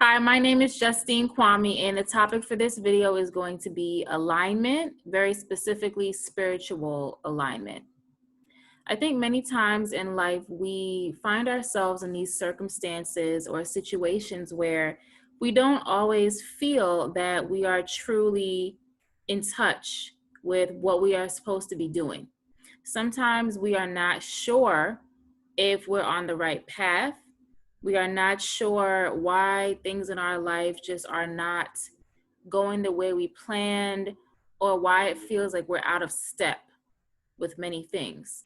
Hi, my name is Justine Quammie, and the topic for this video is going to be alignment, very specifically spiritual alignment. I think many times in life we find ourselves in these circumstances or situations where we don't always feel that we are truly in touch with what we are supposed to be doing. Sometimes we are not sure if we're on the right path. We are not sure why things in our life just are not going the way we planned, or why it feels like we're out of step with many things.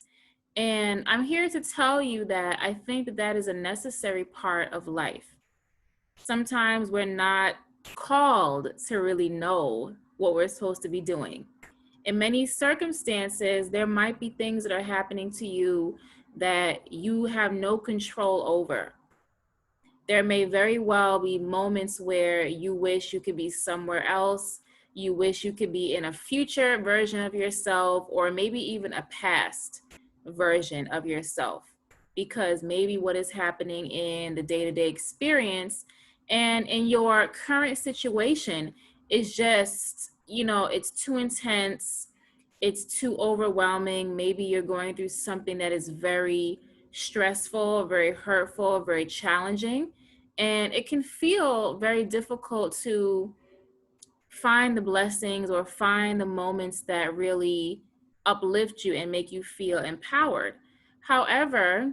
And I'm here to tell you that I think that that is a necessary part of life. Sometimes we're not called to really know what we're supposed to be doing. In many circumstances, there might be things that are happening to you that you have no control over. There may very well be moments where you wish you could be somewhere else. You wish you could be in a future version of yourself, or maybe even a past version of yourself, because maybe what is happening in the day-to-day experience and in your current situation is just, it's too intense, it's too overwhelming. Maybe you're going through something that is very stressful, very hurtful, very challenging, and it can feel very difficult to find the blessings or find the moments that really uplift you and make you feel empowered. However,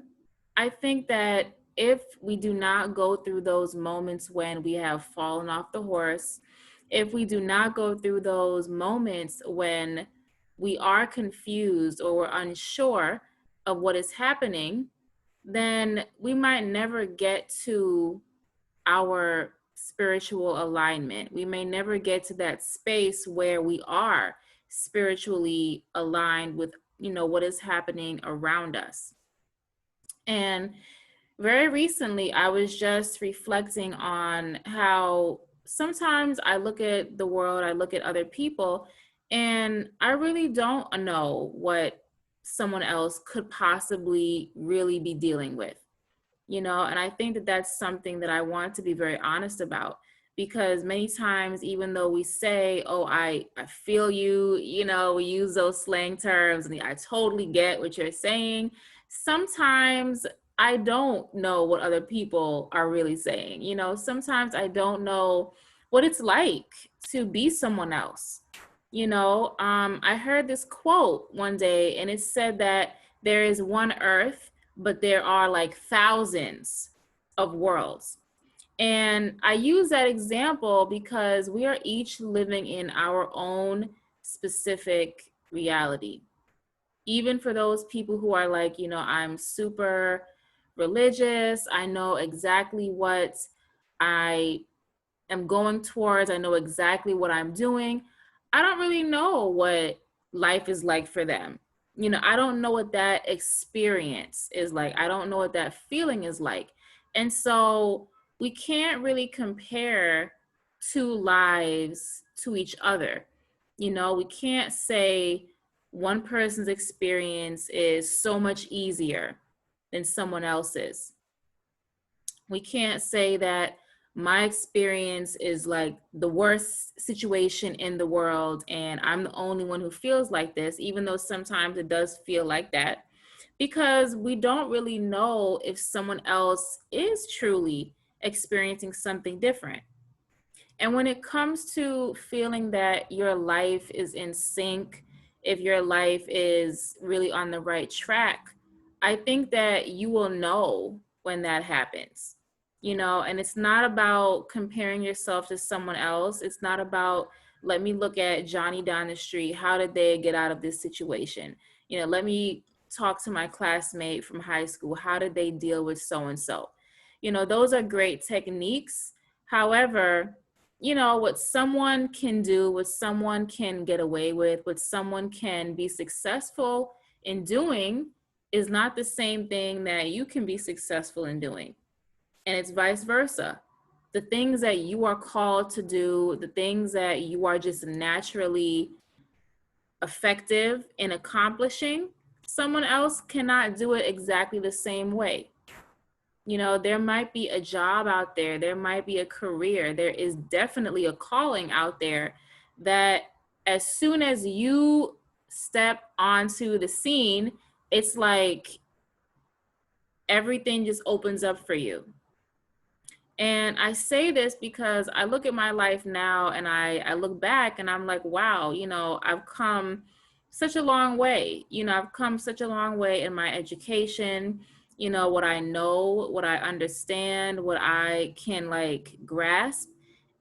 I think that if we do not go through those moments when we have fallen off the horse, if we do not go through those moments when we are confused or we're unsure of what is happening, then we might never get to our spiritual alignment. We may never get to that space where we are spiritually aligned with, what is happening around us. And very recently, I was just reflecting on how sometimes I look at the world, I look at other people, and I really don't know what someone else could possibly really be dealing with. And I think that that's something that I want to be very honest about, because many times, even though we say, oh, I feel you, we use those slang terms and I totally get what you're saying. Sometimes I don't know what other people are really saying. Sometimes I don't know what it's like to be someone else. I heard this quote one day, and it said that there is one earth, but there are like thousands of worlds. And I use that example because we are each living in our own specific reality. Even for those people who are like, I'm super religious, I know exactly what I am going towards, I know exactly what I'm doing. I don't really know what life is like for them. I don't know what that experience is like. I don't know what that feeling is like. And so we can't really compare two lives to each other. We can't say one person's experience is so much easier than someone else's. We can't say that my experience is like the worst situation in the world and I'm the only one who feels like this, even though sometimes it does feel like that, because we don't really know if someone else is truly experiencing something different. And when it comes to feeling that your life is in sync, if your life is really on the right track, I think that you will know when that happens. And it's not about comparing yourself to someone else. It's not about, let me look at Johnny down the street. How did they get out of this situation? Let me talk to my classmate from high school. How did they deal with so and so? Those are great techniques. However, what someone can do, what someone can get away with, what someone can be successful in doing is not the same thing that you can be successful in doing. And it's vice versa. The things that you are called to do, the things that you are just naturally effective in accomplishing, someone else cannot do it exactly the same way. You know, there might be a job out there, there might be a career, there is definitely a calling out there that as soon as you step onto the scene, it's like everything just opens up for you. And I say this because I look at my life now and I look back and I'm like, wow, you know, I've come such a long way. You know, I've come such a long way in my education, you know, what I know, what I understand, what I can like grasp.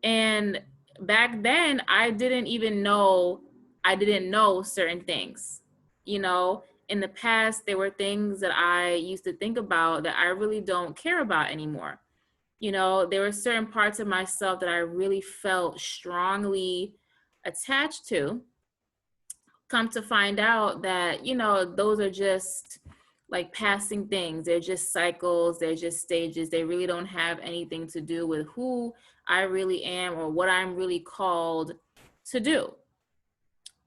And back then, I didn't know certain things. You know, in the past, there were things that I used to think about that I really don't care about anymore. You know, there were certain parts of myself that I really felt strongly attached to. Come to find out that, you know, those are just like passing things. They're just cycles, they're just stages. They really don't have anything to do with who I really am or what I'm really called to do.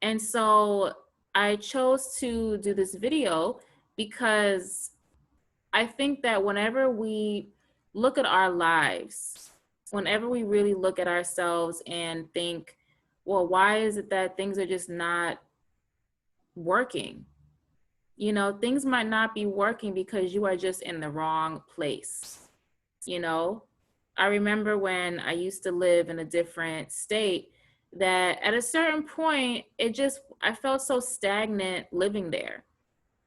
And so I chose to do this video because I think that whenever we look at our lives, whenever we really look at ourselves and think, well, why is it that things are just not working? You know, things might not be working because you are just in the wrong place. You know, I remember when I used to live in a different state that at a certain point, I felt so stagnant living there,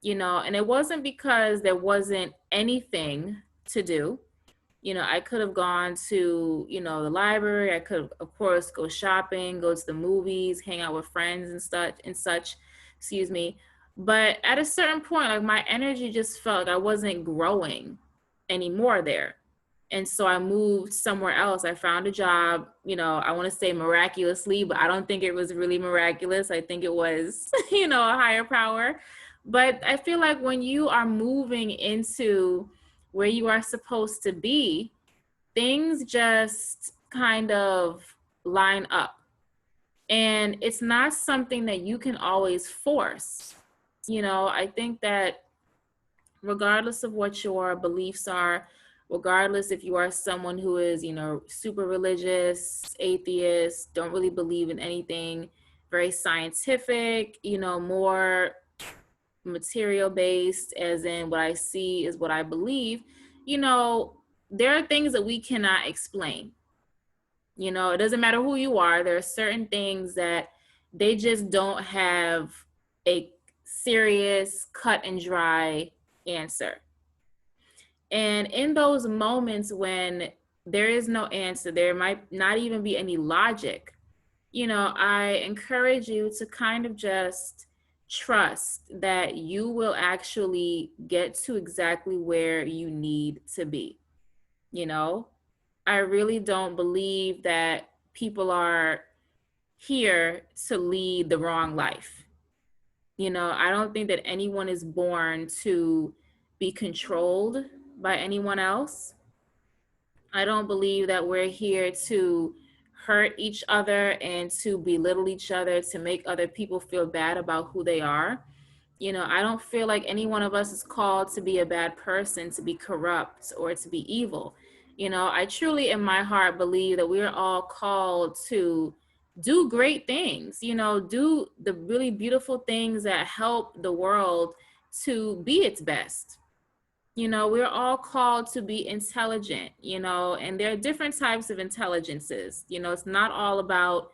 you know, and it wasn't because there wasn't anything to do. You know, I could have gone to, you know, the library. I could, of course, go shopping, go to the movies, hang out with friends and such, excuse me. But at a certain point, like my energy just felt like I wasn't growing anymore there. And so I moved somewhere else. I found a job, you know, I want to say miraculously, but I don't think it was really miraculous. I think it was, you know, a higher power. But I feel like when you are moving into where you are supposed to be, things just kind of line up. And it's not something that you can always force. You know, I think that regardless of what your beliefs are, regardless if you are someone who is, you know, super religious, atheist, don't really believe in anything, very scientific, you know, more material based, as in what I see is what I believe, you know, there are things that we cannot explain. You know, it doesn't matter who you are, there are certain things that they just don't have a serious, cut and dry answer. And in those moments when there is no answer, there might not even be any logic, you know, I encourage you to kind of just trust that you will actually get to exactly where you need to be. You know, I really don't believe that people are here to lead the wrong life. You know, I don't think that anyone is born to be controlled by anyone else. I don't believe that we're here to hurt each other and to belittle each other to make other people feel bad about who they are. You know, I don't feel like any one of us is called to be a bad person, to be corrupt, or to be evil. You know, I truly in my heart believe that we're all called to do great things, you know, do the really beautiful things that help the world to be its best. You know, we're all called to be intelligent, you know, and there are different types of intelligences. You know, it's not all about,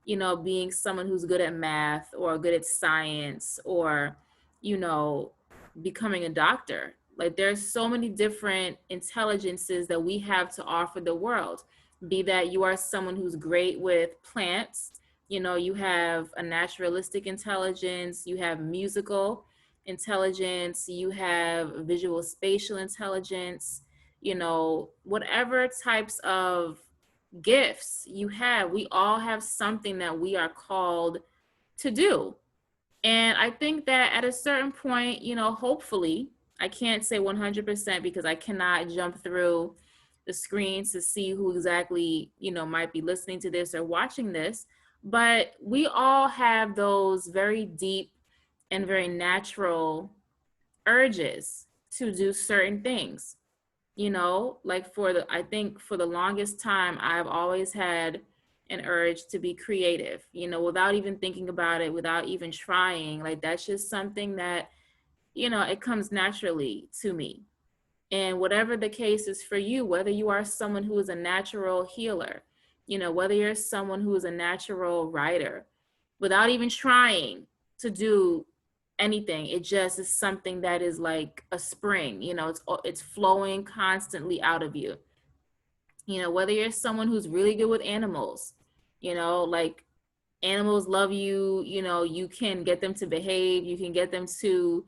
you know, being someone who's good at math or good at science or, you know, becoming a doctor. Like there's so many different intelligences that we have to offer the world. Be that you are someone who's great with plants, you know, you have a naturalistic intelligence, you have musical intelligence, you have visual spatial intelligence, you know, whatever types of gifts you have, we all have something that we are called to do. And I think that at a certain point, you know, hopefully, I can't say 100% because I cannot jump through the screens to see who exactly, you know, might be listening to this or watching this, but we all have those very deep and very natural urges to do certain things. You know, like I think for the longest time, I've always had an urge to be creative, you know, without even thinking about it, without even trying. Like that's just something that, you know, it comes naturally to me. And whatever the case is for you, whether you are someone who is a natural healer, you know, whether you're someone who is a natural writer, without even trying to do anything, it just is something that is like a spring, you know, it's flowing constantly out of you. You know, whether you're someone who's really good with animals, you know, like animals love you, you know, you can get them to behave, you can get them to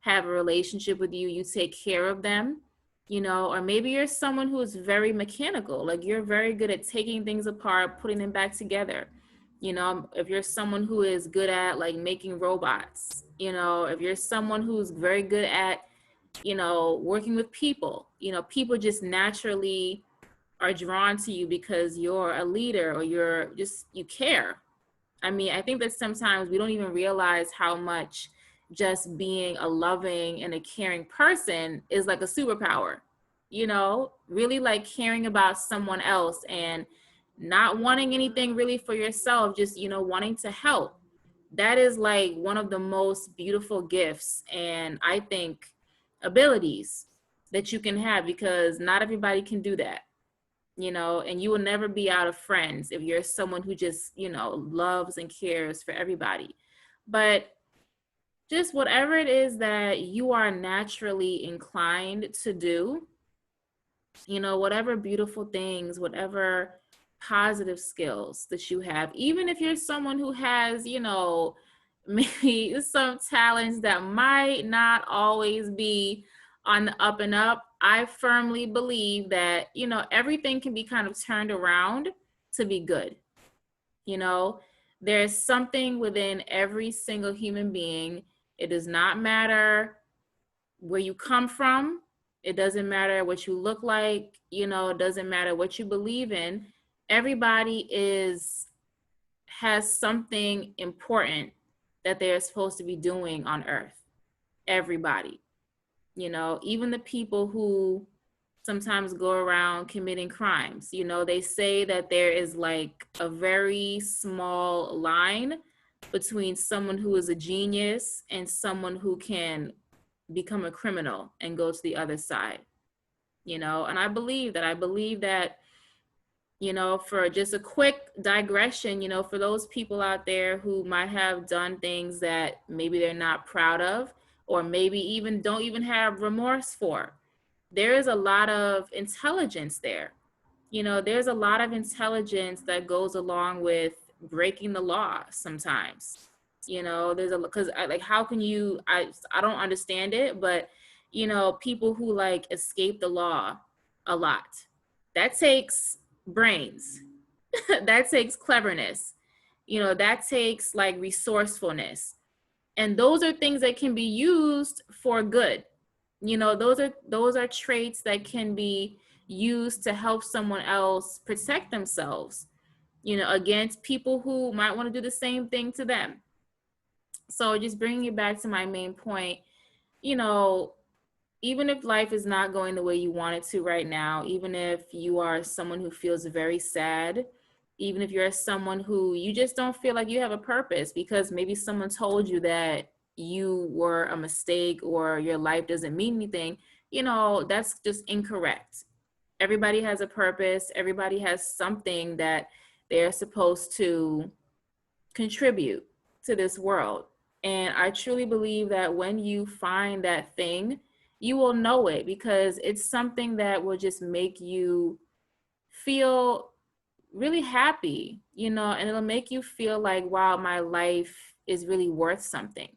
have a relationship with you, you take care of them, you know, or maybe you're someone who is very mechanical, like you're very good at taking things apart, putting them back together. You know, if you're someone who is good at like making robots, you know, if you're someone who's very good at, you know, working with people, you know, people just naturally are drawn to you because you're a leader or you're just, you care. I mean, I think that sometimes we don't even realize how much just being a loving and a caring person is like a superpower. You know, really like caring about someone else and not wanting anything really for yourself, just, you know, wanting to help. That is like one of the most beautiful gifts and I think abilities that you can have because not everybody can do that, you know, and you will never be out of friends if you're someone who just, you know, loves and cares for everybody. But just whatever it is that you are naturally inclined to do, you know, whatever beautiful things, whatever positive skills that you have, even if you're someone who has, you know, maybe some talents that might not always be on the up and up, I firmly believe that, you know, everything can be kind of turned around to be good. You know, there's something within every single human being. It does not matter where you come from. It doesn't matter what you look like, you know, it doesn't matter what you believe in. Everybody has something important that they're supposed to be doing on earth. Everybody, you know, even the people who sometimes go around committing crimes, you know, they say that there is like a very small line between someone who is a genius and someone who can become a criminal and go to the other side, you know. And I believe that, you know, for just a quick digression, you know, for those people out there who might have done things that maybe they're not proud of or maybe even don't even have remorse for, there is a lot of intelligence there. You know, there's a lot of intelligence that goes along with breaking the law sometimes. You know, there's a, because like how can you, I don't understand it, but you know, people who like escape the law a lot, that takes brains. That takes cleverness. You know, that takes like resourcefulness. And those are things that can be used for good. You know, those are traits that can be used to help someone else protect themselves, you know, against people who might want to do the same thing to them. So just bringing it back to my main point, you know, even if life is not going the way you want it to right now, even if you are someone who feels very sad, even if you're someone who you just don't feel like you have a purpose because maybe someone told you that you were a mistake or your life doesn't mean anything, you know, that's just incorrect. Everybody has a purpose, everybody has something that they're supposed to contribute to this world. And I truly believe that when you find that thing, you will know it because it's something that will just make you feel really happy, you know, and it'll make you feel like, wow, my life is really worth something.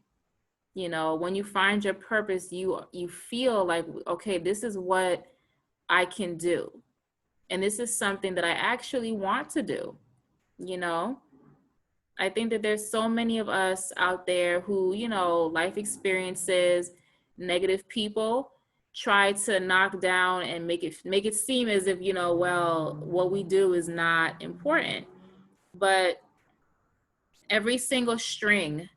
You know, when you find your purpose, you feel like, okay, this is what I can do. And this is something that I actually want to do, you know? I think that there's so many of us out there who, you know, life experiences, negative people try to knock down and make it seem as if, you know, well, what we do is not important. But every single string,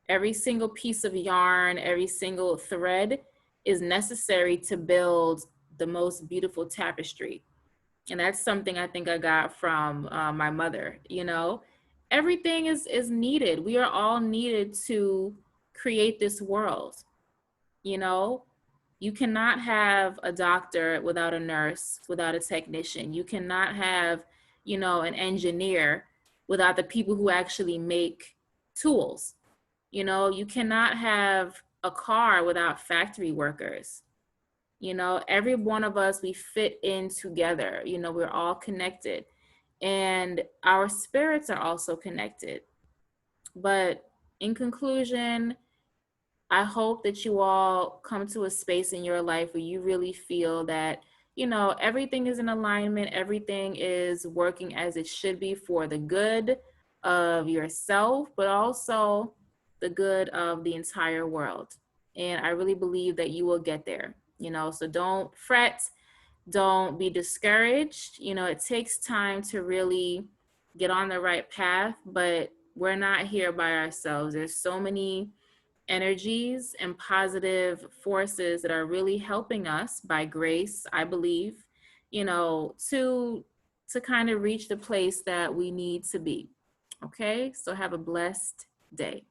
every single piece of yarn, every single thread is necessary to build the most beautiful tapestry. And that's something I think I got from my mother. You know, everything is needed. We are all needed to create this world. You know, you cannot have a doctor without a nurse, without a technician. You cannot have, you know, an engineer without the people who actually make tools. You know, you cannot have a car without factory workers. You know, every one of us, we fit in together. You know, we're all connected. And our spirits are also connected. But in conclusion, I hope that you all come to a space in your life where you really feel that, you know, everything is in alignment, everything is working as it should be for the good of yourself, but also the good of the entire world. And I really believe that you will get there, you know, so don't fret, don't be discouraged. You know, it takes time to really get on the right path, but we're not here by ourselves. There's so many energies and positive forces that are really helping us by grace, I believe, you know, to kind of reach the place that we need to be. Okay? So have a blessed day.